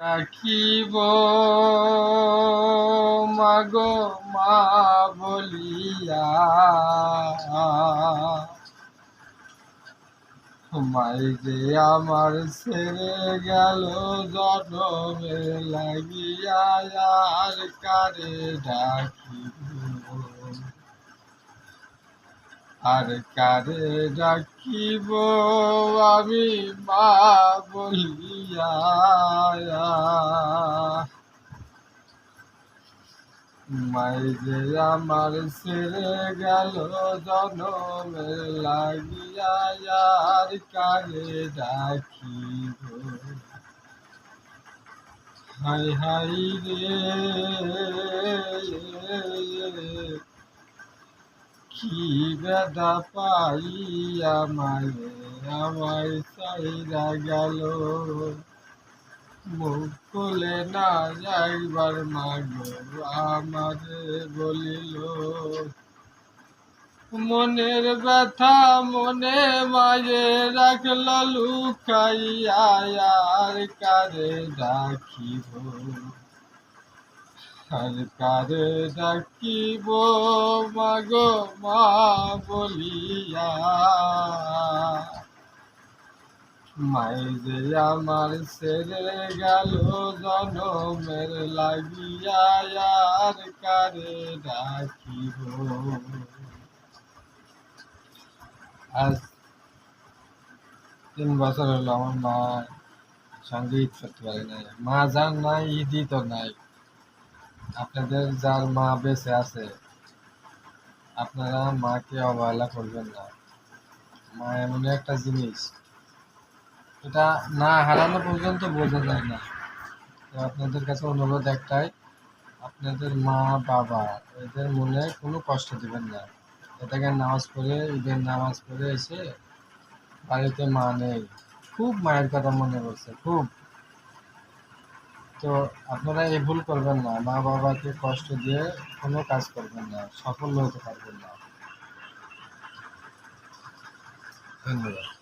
ডাকিব মাগো মা বলিয়া, মাই যে আমার ছেড়ে গেল জনমে লাগিয়া, আর কারে ডাকিব, আর কারে ডাকিব আমি মা বলিয়া। মাই যে আমার ছেড়ে গেল জনমে লাগিয়া, আর কারে ডাকিব। হাই হাই রে, কি বেদা পাইয়া মায়ে আমায় চাইরা গেল, মুখ খুলে না একবার মাগো আমারে বলিল। মনের ব্যথা মনে মাঝে রাখল লুকাইয়া, আর কারে ডাকিব, আর কারে ডাকিব মাগো মা বলিয়া। মাই যে আমার ছেড়ে গেল জনমের লাগিয়া, আর কারে ডাকিব। আজ 3 বছর হলো আমার মা সঙ্গে ঈদ করতে পারে নাই। মা যার নাই ঈদই তো নাই। আপনাদের যার মা বেঁচে আছে, আপনারা মাকে অবহেলা করবেন না। মা এমন একটা জিনিস, এটা না হারানো পর্যন্ত বোঝা যায় না। তো আপনাদের কাছে অনুরোধ একটাই, আপনাদের মা বাবা এদের মনে কোনো কষ্ট দিবেন না। এটাকে নামাজ পড়ে, ঈদের নামাজ পড়ে এসে বাড়িতে মা নেই, খুব মায়ের কথা মনে পড়ছে খুব। তো আপনারা এই ভুল করবেন না, মা বাবাকে কষ্ট দিয়ে কোনো কাজ করবেন না, সফল হতে পারবেন না। ধন্যবাদ।